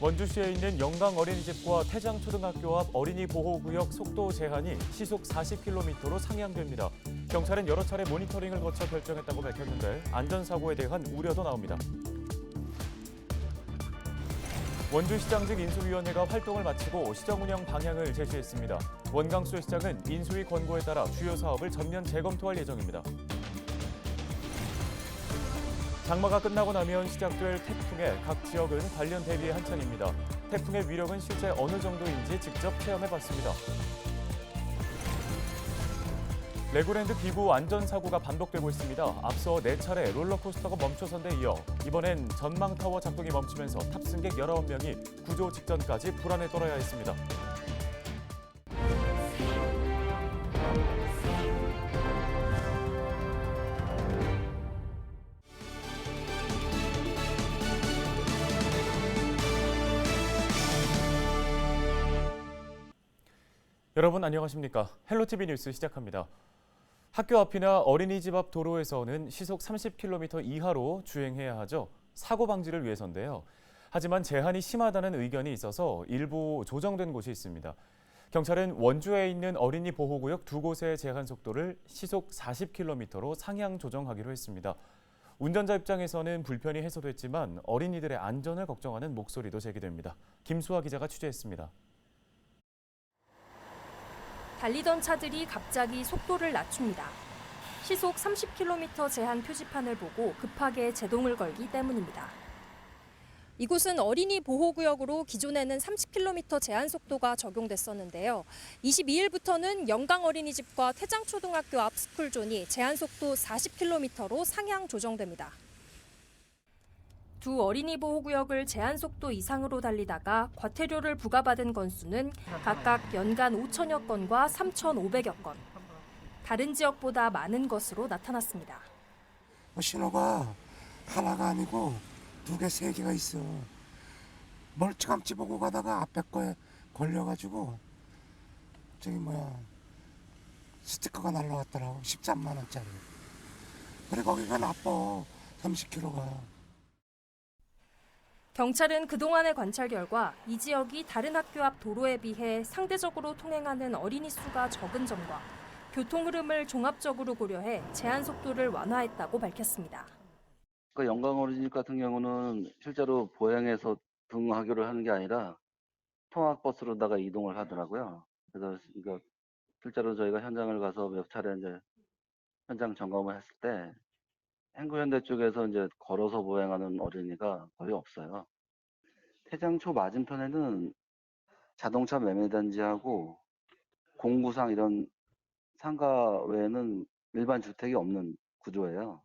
원주시에 있는 영강 어린이집과 태장초등학교 앞 어린이 보호구역 속도 제한이 시속 40km로 상향됩니다. 경찰은 여러 차례 모니터링을 거쳐 결정했다고 밝혔는데 안전사고에 대한 우려도 나옵니다. 원주시장직 인수위원회가 활동을 마치고 시정 운영 방향을 제시했습니다. 원강수 시장은 인수위 권고에 따라 주요 사업을 전면 재검토할 예정입니다. 장마가 끝나고 나면 시작될 태풍에 각 지역은 관련 대비에 한창입니다. 태풍의 위력은 실제 어느 정도인지 직접 체험해봤습니다. 레고랜드 기구 안전사고가 반복되고 있습니다. 앞서 4차례 롤러코스터가 멈춰선 데 이어 이번엔 전망타워 작동이 멈추면서 탑승객 19명이 구조 직전까지 불안에 떨어야 했습니다. 여러분 안녕하십니까? 헬로티비 뉴스 시작합니다. 학교 앞이나 어린이집 앞 도로에서는 시속 30km 이하로 주행해야 하죠. 사고 방지를 위해서인데요. 하지만 제한이 심하다는 의견이 있어서 일부 조정된 곳이 있습니다. 경찰은 원주에 있는 어린이 보호구역 2곳의 제한 속도를 시속 40km로 상향 조정하기로 했습니다. 운전자 입장에서는 불편이 해소됐지만 어린이들의 안전을 걱정하는 목소리도 제기됩니다. 김수아 기자가 취재했습니다. 달리던 차들이 갑자기 속도를 낮춥니다. 시속 30km 제한 표지판을 보고 급하게 제동을 걸기 때문입니다. 이곳은 어린이 보호구역으로 기존에는 30km 제한 속도가 적용됐었는데요. 22일부터는 영강 어린이집과 태장초등학교 앞 스쿨존이 제한 속도 40km로 상향 조정됩니다. 두 어린이 보호구역을 제한 속도 이상으로 달리다가 과태료를 부과받은 건수는 각각 연간 5천여 건과 3,500여 건. 다른 지역보다 많은 것으로 나타났습니다. 신호가 하나가 아니고 2개, 3개가 있어. 멀찌감치 보고 가다가 앞에 거에 걸려가지고 스티커가 날라왔더라고. 13만 원짜리. 그래 거기가 나빠. 30km가. 경찰은 그동안의 관찰 결과 이 지역이 다른 학교 앞 도로에 비해 상대적으로 통행하는 어린이 수가 적은 점과 교통 흐름을 종합적으로 고려해 제한 속도를 완화했다고 밝혔습니다. 영강 어린이집 같은 경우는 실제로 보행해서 등하교를 하는 게 아니라 통학버스로다가 이동을 하더라고요. 그래서 실제로 저희가 현장을 가서 몇 차례 현장 점검을 했을 때 행구현대 쪽에서 걸어서 보행하는 어린이가 거의 없어요. 태장초 맞은편에는 자동차 매매단지하고 공구상 이런 상가 외에는 일반 주택이 없는 구조예요.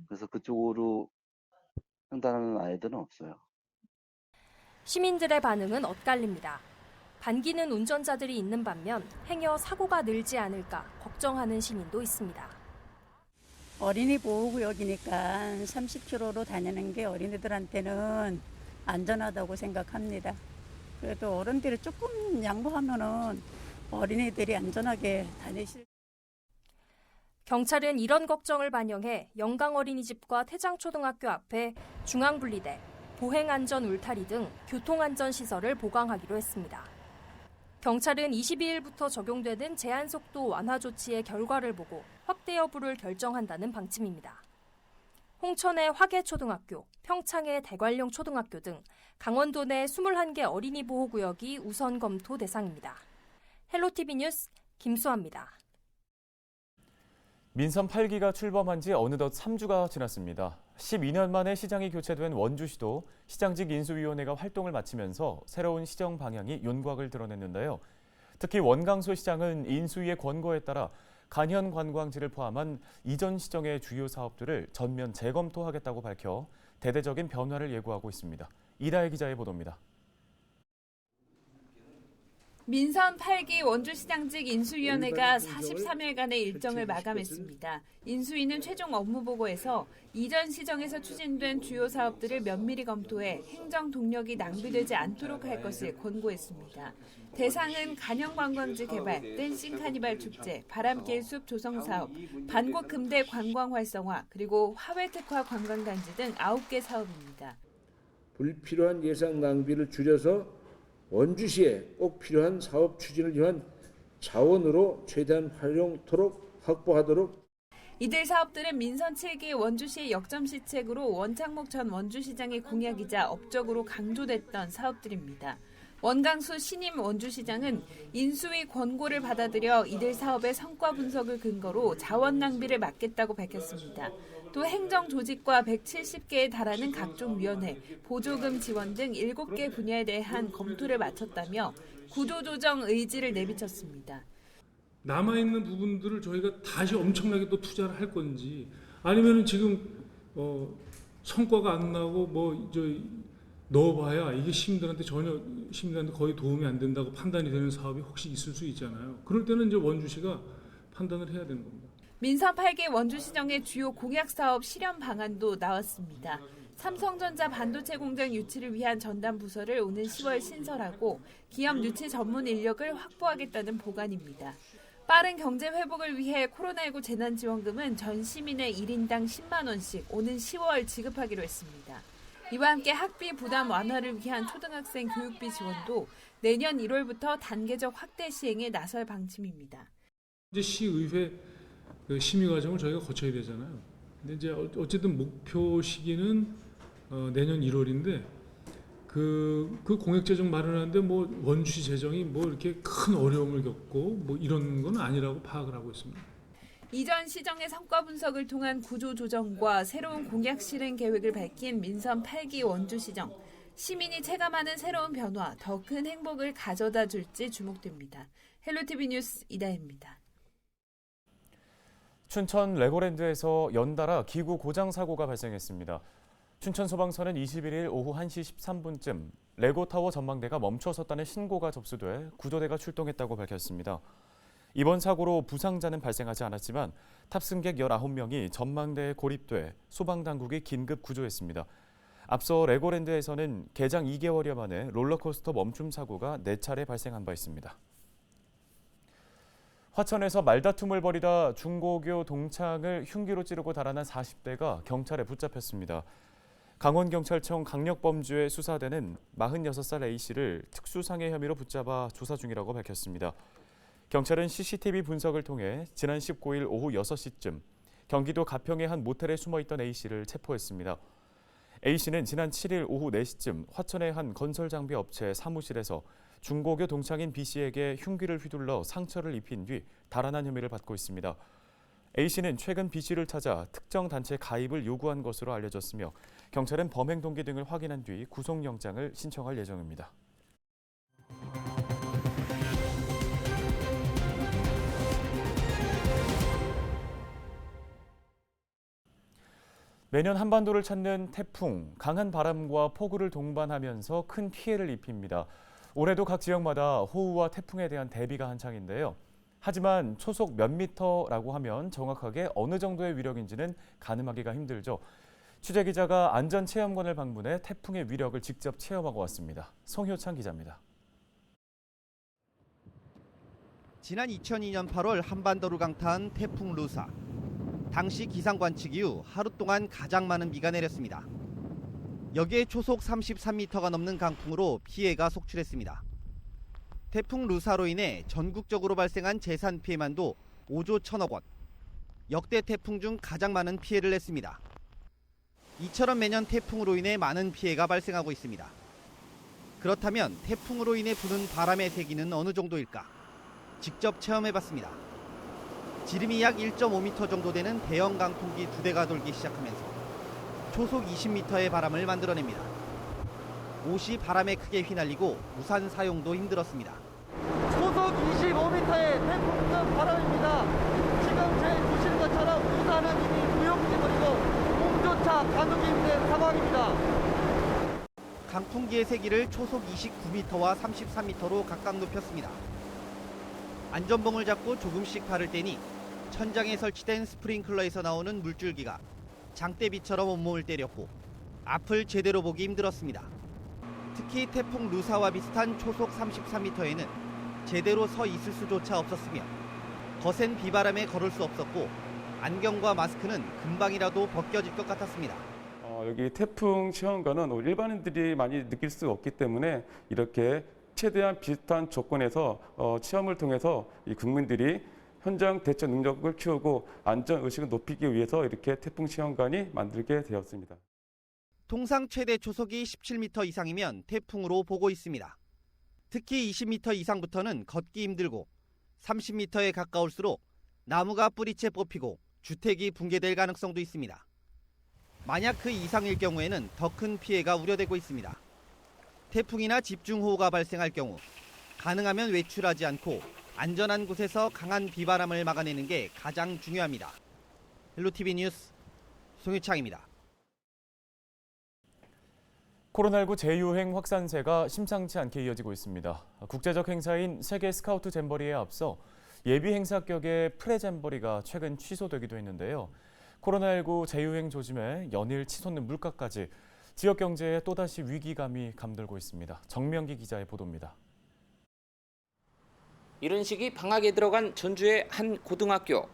그래서 그쪽으로 횡단하는 아이들은 없어요. 시민들의 반응은 엇갈립니다. 반기는 운전자들이 있는 반면 행여 사고가 늘지 않을까 걱정하는 시민도 있습니다. 어린이 보호구역이니까 30km로 다니는 게 어린이들한테는 안전하다고 생각합니다. 그래도 어른들이 조금 양보하면은 어린이들이 안전하게 다니실. 경찰은 이런 걱정을 반영해 영강 어린이집과 태장초등학교 앞에 중앙분리대, 보행안전 울타리 등 교통안전시설을 보강하기로 했습니다. 경찰은 22일부터 적용되는 제한 속도 완화 조치의 결과를 보고 확대 여부를 결정한다는 방침입니다. 홍천의 화계초등학교, 평창의 대관령 초등학교 등 강원도 내 21개 어린이 보호구역이 우선 검토 대상입니다. 헬로티비 뉴스 김수아입니다. 민선 8기가 출범한 지 어느덧 3주가 지났습니다. 12년 만에 시장이 교체된 원주시도 시장직 인수위원회가 활동을 마치면서 새로운 시정 방향이 윤곽을 드러냈는데요. 특히 원강수 시장은 인수위의 권고에 따라 간현 관광지를 포함한 이전 시정의 주요 사업들을 전면 재검토하겠다고 밝혀 대대적인 변화를 예고하고 있습니다. 이다혜 기자의 보도입니다. 민선 8기 원주시장직 인수위원회가 43일간의 일정을 마감했습니다. 인수위는 최종 업무보고에서 이전 시정에서 추진된 주요 사업들을 면밀히 검토해 행정 동력이 낭비되지 않도록 할 것을 권고했습니다. 대상은 간현관광지 개발, 댄싱 카니발 축제, 바람길 숲 조성 사업, 반곡 금대 관광 활성화, 그리고 화훼 특화 관광단지 등 9개 사업입니다. 불필요한 예산 낭비를 줄여서 원주시에 꼭 필요한 사업 추진을 위한 자원으로 최대한 활용토록 확보하도록. 이들 사업들은 민선 7기 원주시의 역점시책으로 원창목 전 원주시장의 공약이자 업적으로 강조됐던 사업들입니다. 원강수 신임 원주시장은 인수위 권고를 받아들여 이들 사업의 성과 분석을 근거로 자원 낭비를 막겠다고 밝혔습니다. 또 행정 조직과 170개에 달하는 각종 위원회, 보조금 지원 등 7개 분야에 대한 검토를 마쳤다며 구조조정 의지를 내비쳤습니다. 남아있는 부분들을 저희가 다시 엄청나게 또 투자를 할 건지, 아니면 지금 성과가 안 나고 넣어봐야 이게 시민들한테 거의 도움이 안 된다고 판단이 되는 사업이 혹시 있을 수 있잖아요. 그럴 때는 이제 원주시가 판단을 해야 되는 겁니다. 민선 8기 원주시정의 주요 공약 사업 실현 방안도 나왔습니다. 삼성전자 반도체 공장 유치를 위한 전담 부서를 오는 10월 신설하고 기업 유치 전문 인력을 확보하겠다는 보관입니다. 빠른 경제 회복을 위해 코로나19 재난지원금은 전 시민의 1인당 10만 원씩 오는 10월 지급하기로 했습니다. 이와 함께 학비 부담 완화를 위한 초등학생 교육비 지원도 내년 1월부터 단계적 확대 시행에 나설 방침입니다. 이제 시의회 심의 과정을 저희가 거쳐야 되잖아요. 근데 이제 어쨌든 목표 시기는 내년 1월인데 그 공약 재정 마련하는데 뭐 원주시 재정이 뭐 이렇게 큰 어려움을 겪고 뭐 이런 건 아니라고 파악을 하고 있습니다. 이전 시정의 성과 분석을 통한 구조 조정과 새로운 공약 실행 계획을 밝힌 민선 8기 원주시정. 시민이 체감하는 새로운 변화, 더 큰 행복을 가져다 줄지 주목됩니다. 헬로티비 뉴스 이다혜입니다. 춘천 레고랜드에서 연달아 기구 고장 사고가 발생했습니다. 춘천소방서는 21일 오후 1시 13분쯤 레고타워 전망대가 멈춰섰다는 신고가 접수돼 구조대가 출동했다고 밝혔습니다. 이번 사고로 부상자는 발생하지 않았지만 탑승객 19명이 전망대에 고립돼 소방당국이 긴급 구조했습니다. 앞서 레고랜드에서는 개장 2개월여 만에 롤러코스터 멈춤 사고가 4차례 발생한 바 있습니다. 화천에서 말다툼을 벌이다 중고교 동창을 흉기로 찌르고 달아난 40대가 경찰에 붙잡혔습니다. 강원경찰청 강력범죄 수사대는 46살 A씨를 특수상해 혐의로 붙잡아 조사 중이라고 밝혔습니다. 경찰은 CCTV 분석을 통해 지난 19일 오후 6시쯤 경기도 가평의 한 모텔에 숨어있던 A씨를 체포했습니다. A씨는 지난 7일 오후 4시쯤 화천의 한 건설장비 업체 사무실에서 중고교 동창인 B씨에게 흉기를 휘둘러 상처를 입힌 뒤 달아난 혐의를 받고 있습니다. A씨는 최근 B씨를 찾아 특정 단체 가입을 요구한 것으로 알려졌으며 경찰은 범행 동기 등을 확인한 뒤 구속영장을 신청할 예정입니다. 매년 한반도를 찾는 태풍, 강한 바람과 폭우를 동반하면서 큰 피해를 입힙니다. 올해도 각 지역마다 호우와 태풍에 대한 대비가 한창인데요. 하지만 초속 몇 미터라고 하면 정확하게 어느 정도의 위력인지는 가늠하기가 힘들죠. 취재기자가 안전체험관을 방문해 태풍의 위력을 직접 체험하고 왔습니다. 송효창 기자입니다. 지난 2002년 8월 한반도를 강타한 태풍 루사. 당시 기상 관측 이후 하루 동안 가장 많은 비가 내렸습니다. 여기에 초속 33m가 넘는 강풍으로 피해가 속출했습니다. 태풍 루사로 인해 전국적으로 발생한 재산 피해만도 5조 1천억 원. 역대 태풍 중 가장 많은 피해를 냈습니다. 이처럼 매년 태풍으로 인해 많은 피해가 발생하고 있습니다. 그렇다면 태풍으로 인해 부는 바람의 세기는 어느 정도일까? 직접 체험해봤습니다. 지름이 약 1.5m 정도 되는 대형 강풍기 2대가 돌기 시작하면서 초속 20m의 바람을 만들어냅니다. 옷이 바람에 크게 휘날리고 우산 사용도 힘들었습니다. 초속 25m의 태풍급 바람입니다. 지금 제 보시는 것처럼 우산은 이미 무용지물이고 몸조차 가누기 힘든 상황입니다. 강풍기의 세기를 초속 29m와 33m로 각각 높였습니다. 안전봉을 잡고 조금씩 발을 떼니 천장에 설치된 스프링클러에서 나오는 물줄기가 장대비처럼 온몸을 때렸고 앞을 제대로 보기 힘들었습니다. 특히 태풍 루사와 비슷한 초속 33m에는 제대로 서 있을 수조차 없었으며 거센 비바람에 걸을 수 없었고 안경과 마스크는 금방이라도 벗겨질 것 같았습니다. 여기 태풍 시험관은 일반인들이 많이 느낄 수 없기 때문에 이렇게 최대한 비슷한 조건에서 시험을 통해서 이 국민들이 현장 대처 능력을 키우고 안전 의식을 높이기 위해서 이렇게 태풍 시험관이 만들게 되었습니다. 통상 최대 초속이 17m 이상이면 태풍으로 보고 있습니다. 특히 20m 이상부터는 걷기 힘들고 30m에 가까울수록 나무가 뿌리채 뽑히고 주택이 붕괴될 가능성도 있습니다. 만약 그 이상일 경우에는 더 큰 피해가 우려되고 있습니다. 태풍이나 집중호우가 발생할 경우 가능하면 외출하지 않고 안전한 곳에서 강한 비바람을 막아내는 게 가장 중요합니다. 헬로티비 뉴스 송유창입니다. 코로나19 재유행 확산세가 심상치 않게 이어지고 있습니다. 국제적 행사인 세계 스카우트 잼버리에 앞서 예비 행사격의 프레잼버리가 최근 취소되기도 했는데요. 코로나19 재유행 조짐에 연일 치솟는 물가까지 지역 경제에 또다시 위기감이 감돌고 있습니다. 정명기 기자의 보도입니다. 이른 시기 방학에 들어간 전주의 한 고등학교.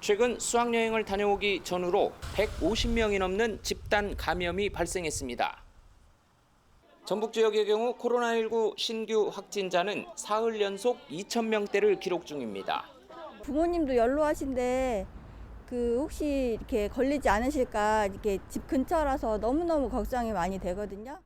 최근 수학여행을 다녀오기 전후로 150명이 넘는 집단 감염이 발생했습니다. 전북 지역의 경우 코로나19 신규 확진자는 사흘 연속 2,000명대를 기록 중입니다. 부모님도 연로하신데 혹시 이렇게 걸리지 않으실까 이렇게 집 근처라서 너무너무 걱정이 많이 되거든요.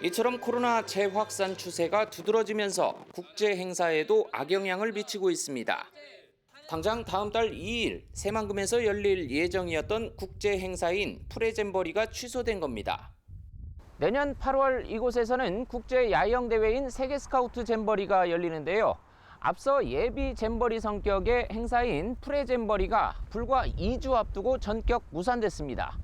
이처럼 코로나 재확산 추세가 두드러지면서 국제 행사에도 악영향을 미치고 있습니다. 당장 다음 달 2일 새만금에서 열릴 예정이었던 국제 행사인 프레잼버리가 취소된 겁니다. 내년 8월 이곳에서는 국제 야영 대회인 세계 스카우트 잼버리가 열리는데요. 앞서 예비 잼버리 성격의 행사인 프레잼버리가 불과 2주 앞두고 전격 무산됐습니다.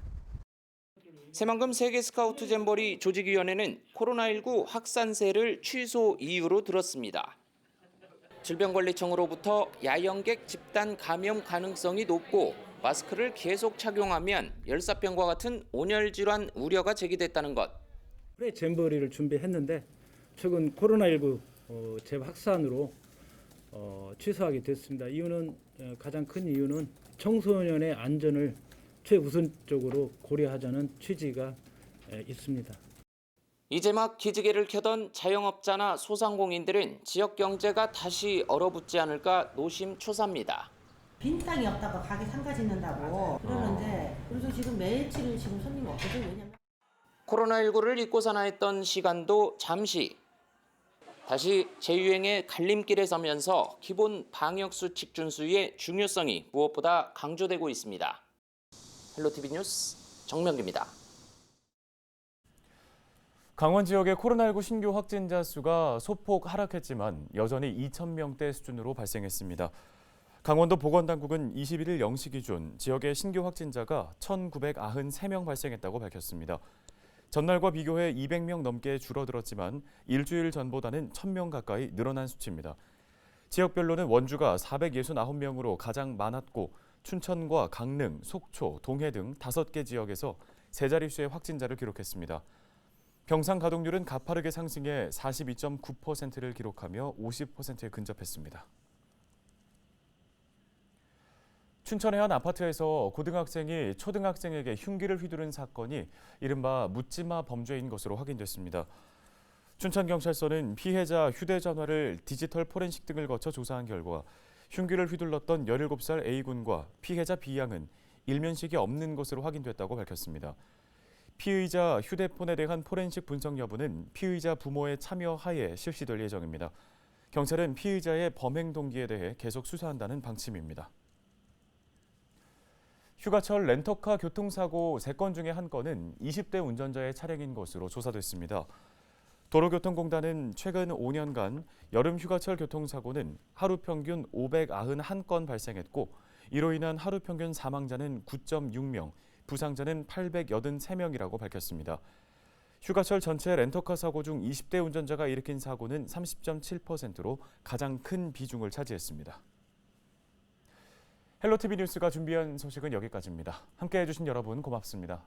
새만금 세계 스카우트 잼버리 조직위원회는 코로나19 확산세를 취소 이유로 들었습니다. 질병관리청으로부터 야영객 집단 감염 가능성이 높고 마스크를 계속 착용하면 열사병과 같은 온열 질환 우려가 제기됐다는 것. 프레잼버리를 준비했는데 최근 코로나19 재확산으로 취소하게 됐습니다. 가장 큰 이유는 청소년의 안전을 최우선적으로 고려하자는 취지가 있습니다. 이제 막 기지개를 켜던 자영업자나 소상공인들은 지역 경제가 다시 얼어붙지 않을까 노심초사입니다. 빈 땅이 없다고 가게 상가 짓는다고 그러는데 그래서 지금 며칠 지금 손님 없거든요. 왜냐면 코로나19를 잊고 사나 했던 시간도 잠시 다시 재유행의 갈림길에 서면서 기본 방역수칙 준수의 중요성이 무엇보다 강조되고 있습니다. 헬로티비 뉴스 정명기입니다. 강원 지역의 코로나19 신규 확진자 수가 소폭 하락했지만 여전히 2,000명대 수준으로 발생했습니다. 강원도 보건당국은 21일 0시 기준 지역의 신규 확진자가 1,993명 발생했다고 밝혔습니다. 전날과 비교해 200명 넘게 줄어들었지만 일주일 전보다는 1,000명 가까이 늘어난 수치입니다. 지역별로는 원주가 469명으로 가장 많았고 춘천과 강릉, 속초, 동해 등 5개 지역에서 세 자릿수의 확진자를 기록했습니다. 병상 가동률은 가파르게 상승해 42.9%를 기록하며 50%에 근접했습니다. 춘천의 한 아파트에서 고등학생이 초등학생에게 흉기를 휘두른 사건이 이른바 묻지마 범죄인 것으로 확인됐습니다. 춘천경찰서는 피해자 휴대전화를 디지털 포렌식 등을 거쳐 조사한 결과 흉기를 휘둘렀던 17살 A군과 피해자 B양은 일면식이 없는 것으로 확인됐다고 밝혔습니다. 피의자 휴대폰에 대한 포렌식 분석 여부는 피의자 부모의 참여 하에 실시될 예정입니다. 경찰은 피의자의 범행 동기에 대해 계속 수사한다는 방침입니다. 휴가철 렌터카 교통사고 3건 중에 한 건은 20대 운전자의 차량인 것으로 조사됐습니다. 도로교통공단은 최근 5년간 여름 휴가철 교통사고는 하루 평균 591건 발생했고 이로 인한 하루 평균 사망자는 9.6명, 부상자는 883명이라고 밝혔습니다. 휴가철 전체 렌터카 사고 중 20대 운전자가 일으킨 사고는 30.7%로 가장 큰 비중을 차지했습니다. 헬로티비 뉴스가 준비한 소식은 여기까지입니다. 함께해 주신 여러분 고맙습니다.